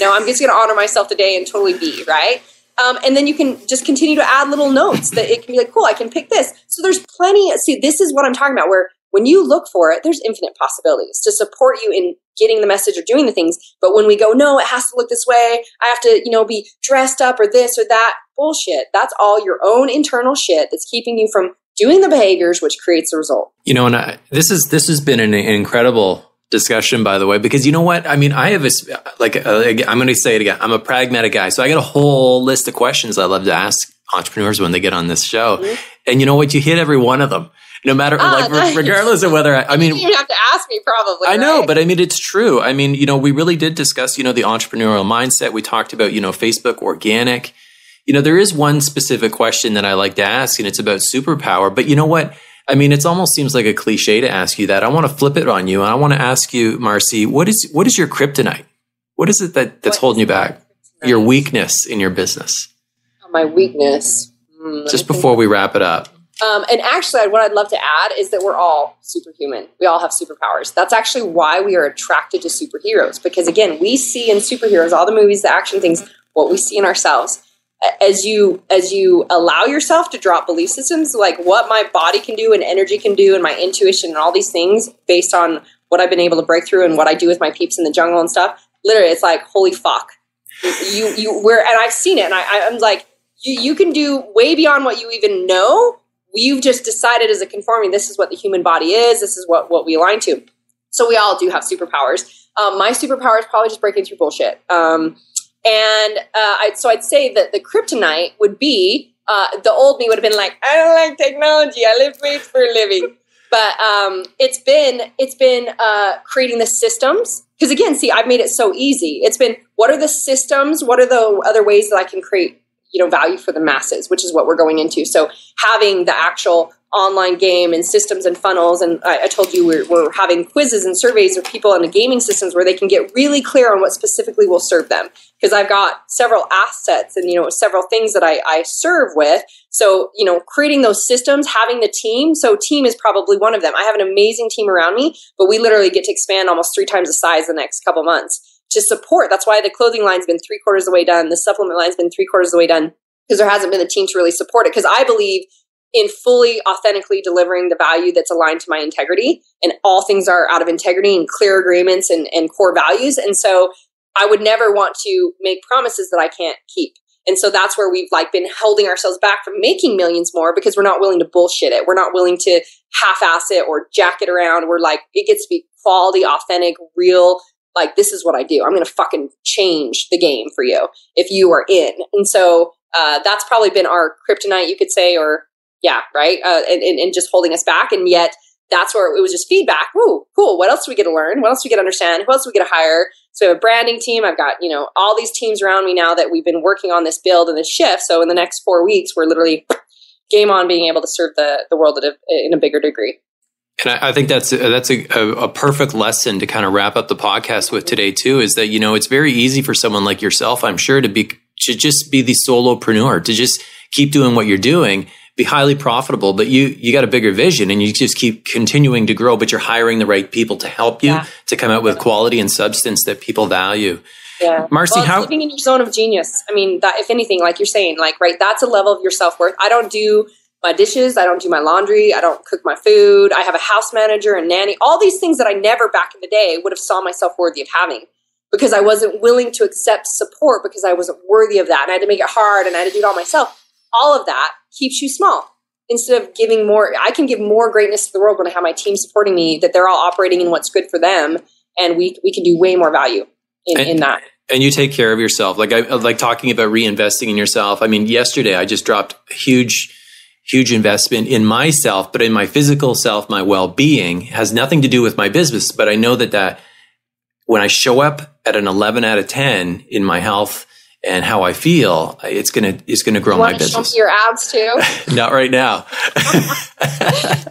I'm just going to honor myself today and totally be, right? And then you can just continue to add little notes that it can be like, cool, I can pick this. So there's plenty. See, this is what I'm talking about, where when you look for it, there's infinite possibilities to support you in getting the message or doing the things. But when we go, no, it has to look this way, I have to, be dressed up or this or that, bullshit. That's all your own internal shit that's keeping you from doing the behaviors, which creates the result. And this has been an incredible discussion, by the way, because you know what? I mean, I have I'm going to say it again. I'm a pragmatic guy. So I got a whole list of questions I love to ask entrepreneurs when they get on this show. Mm-hmm. And you know what? You hit every one of them, no matter, nice. Regardless of whether you didn't have to ask me probably. I know, but I mean, it's true. I mean, we really did discuss, the entrepreneurial mindset. We talked about, Facebook, organic. There is one specific question that I like to ask, and it's about superpower. But you know what? I mean, it almost seems like a cliche to ask you that. I want to flip it on you, and I want to ask you, Marci, what is your kryptonite? What is it that's holding you back? Your weakness in your business. My weakness. Just before we wrap it up. And actually, what I'd love to add is that we're all superhuman. We all have superpowers. That's actually why we are attracted to superheroes. Because again, we see in superheroes, all the movies, the action things, what we see in ourselves. As you allow yourself to drop belief systems, like what my body can do and energy can do and my intuition and all these things based on what I've been able to break through and what I do with my peeps in the jungle and stuff, literally it's like, holy fuck. And I've seen it and I'm like, you can do way beyond what you even know. You've just decided as a conforming, this is what the human body is. This is what we align to. So we all do have superpowers. My superpower is probably just breaking through bullshit. I'd say that the kryptonite would be, the old me would have been like, I don't like technology. I lift weights for a living. But it's been creating the systems. Because again, see, I've made it so easy. It's been, what are the systems? What are the other ways that I can create, value for the masses, which is what we're going into. So having the actual online game and systems and funnels. And I told you we're having quizzes and surveys of people in the gaming systems where they can get really clear on what specifically will serve them. Because I've got several assets and, several things that I serve with. So, creating those systems, having the team. So team is probably one of them. I have an amazing team around me, but we literally get to expand almost 3 times the size the next couple months to support. That's why the clothing line's been 3/4 of the way done. The supplement line's been 3/4 of the way done because there hasn't been the team to really support it. Because I believe in fully authentically delivering the value that's aligned to my integrity, and all things are out of integrity and clear agreements and core values. And so I would never want to make promises that I can't keep. And so that's where we've been holding ourselves back from making millions more because we're not willing to bullshit it. We're not willing to half-ass it or jack it around. We're like, it gets to be quality, authentic, real. Like, this is what I do. I'm going to fucking change the game for you if you are in. And so that's probably been our kryptonite, you could say, or yeah, right. And just holding us back. And yet that's where it was just feedback. Ooh, cool. What else do we get to learn? What else do we get to understand? Who else do we get to hire? So I have a branding team. I've got, all these teams around me now that we've been working on this build and this shift. So in the next 4 weeks, we're literally game on being able to serve the world in a bigger degree. And I think that's a perfect lesson to kind of wrap up the podcast with today too, is that, it's very easy for someone like yourself, I'm sure, to just be the solopreneur, to just keep doing what you're doing, be highly profitable, but you got a bigger vision and you just keep continuing to grow, but you're hiring the right people to help you to come out with quality and substance that people value. Yeah. Marci, how living in your zone of genius. I mean, that, if anything, like you're saying, that's a level of your self-worth. I don't do my dishes. I don't do my laundry. I don't cook my food. I have a house manager and nanny, all these things that I never back in the day would have saw myself worthy of having, because I wasn't willing to accept support because I wasn't worthy of that. And I had to make it hard and I had to do it all myself. All of that keeps you small. Instead of giving more, I can give more greatness to the world when I have my team supporting me, that they're all operating in what's good for them. And we can do way more value in that. And you take care of yourself. Like I like talking about reinvesting in yourself. I mean, yesterday I just dropped a huge investment in myself, but in my physical self, my well-being has nothing to do with my business. But I know that when I show up at an 11 out of 10 in my health and how I feel, it's gonna grow my business. Show me your abs too? Not right now.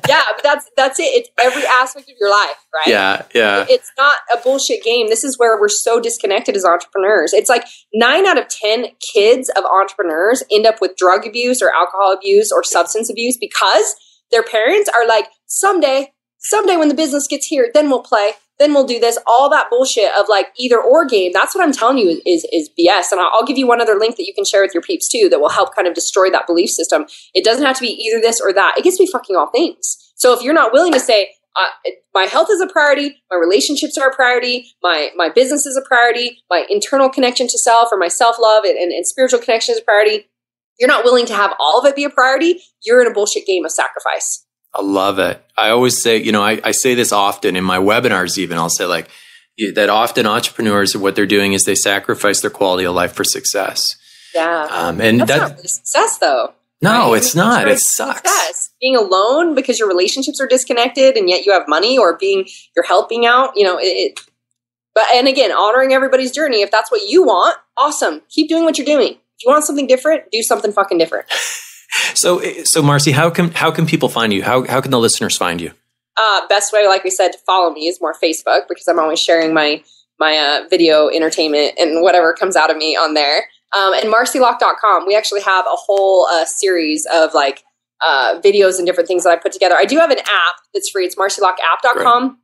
Yeah, but that's it. It's every aspect of your life, right? Yeah. It's not a bullshit game. This is where we're so disconnected as entrepreneurs. It's like 9 out of 10 kids of entrepreneurs end up with drug abuse or alcohol abuse or substance abuse because their parents are like, someday when the business gets here, then we'll play. Then we'll do this, all that bullshit of like either or game. That's what I'm telling you is BS. And I'll give you one other link that you can share with your peeps too that will help kind of destroy that belief system. It doesn't have to be either this or that. It gets to be fucking all things. So if you're not willing to say, my health is a priority, my relationships are a priority, my business is a priority, my internal connection to self or my self-love and spiritual connection is a priority, you're not willing to have all of it be a priority, you're in a bullshit game of sacrifice. I love it. I always say, I say this often in my webinars even. I'll say that often entrepreneurs, what they're doing is they sacrifice their quality of life for success. Yeah. And that's not really success though. No, right? it's not. It sucks. Success. Being alone because your relationships are disconnected and yet you have money, or you're helping out, and again, honoring everybody's journey. If that's what you want, awesome. Keep doing what you're doing. If you want something different, do something fucking different. So Marci, how can people find you? How can the listeners find you? Best way, like we said, to follow me is more Facebook, because I'm always sharing my video entertainment and whatever comes out of me on there. And MarciLock.com. We actually have a whole series of videos and different things that I put together. I do have an app that's free. It's MarciLockApp.com. Right.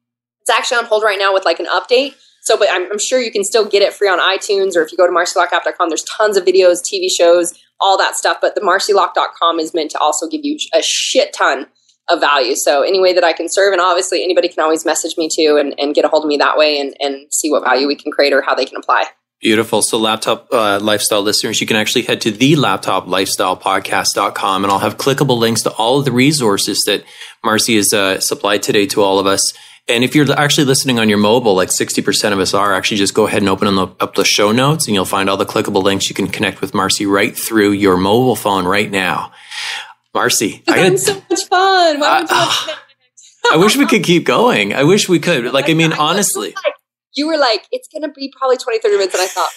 It's actually on hold right now with an update. So, but I'm sure you can still get it free on iTunes, or if you go to MarciLockApp.com, there's tons of videos, TV shows, all that stuff. But the MarciLock.com is meant to also give you a shit ton of value. So any way that I can serve, and obviously anybody can always message me too and get a hold of me that way and see what value we can create or how they can apply. Beautiful. So Laptop Lifestyle listeners, you can actually head to thelaptoplifestylepodcast.com, and I'll have clickable links to all of the resources that Marci has supplied today to all of us. And if you're actually listening on your mobile, like 60% of us are, actually just go ahead and open up the show notes and you'll find all the clickable links. You can connect with Marci right through your mobile phone right now. Marci. It's so much fun. I wish we could keep going. I wish we could. Honestly. You were like, it's going to be probably 20, 30 minutes. And I thought,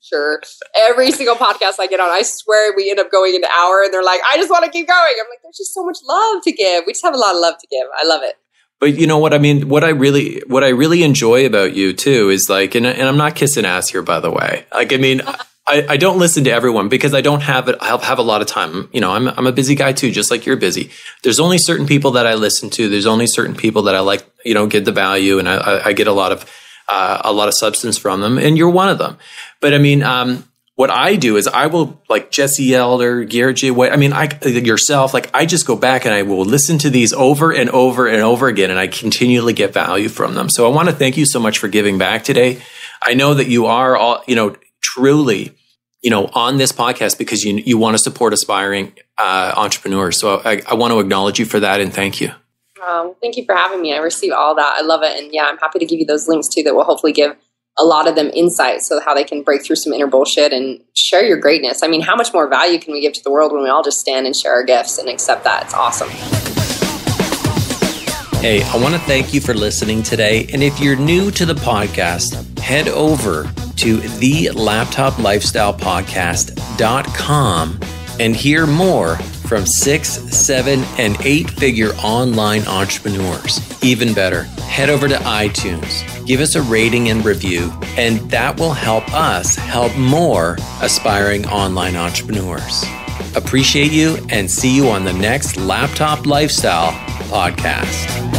sure. Every single podcast I get on, I swear we end up going an hour and they're like, I just want to keep going. I'm like, there's just so much love to give. We just have a lot of love to give. I love it. But you know what I mean? What I really enjoy about you too is and I'm not kissing ass here, by the way. I don't listen to everyone because I don't have it. I'll have a lot of time. I'm a busy guy too, just like you're busy. There's only certain people that I listen to. There's only certain people that I like, get the value, and I get a lot of substance from them, and you're one of them. But what I do is I will, like Jesse Elder, HERE&gt, yourself, I just go back and I will listen to these over and over and over again, and I continually get value from them. So I want to thank you so much for giving back today. I know that you are all, truly, on this podcast because you want to support aspiring entrepreneurs. So I want to acknowledge you for that and thank you. Thank you for having me. I receive all that. I love it. And yeah, I'm happy to give you those links too that will hopefully give a lot of them insight so how they can break through some inner bullshit and share your greatness. How much more value can we give to the world when we all just stand and share our gifts and accept that? It's awesome. Hey, I want to thank you for listening today. And if you're new to the podcast, head over to thelaptoplifestylepodcast.com and hear more from 6, 7, and 8-figure online entrepreneurs. Even better, head over to iTunes, give us a rating and review, and that will help us help more aspiring online entrepreneurs. Appreciate you and see you on the next Laptop Lifestyle podcast.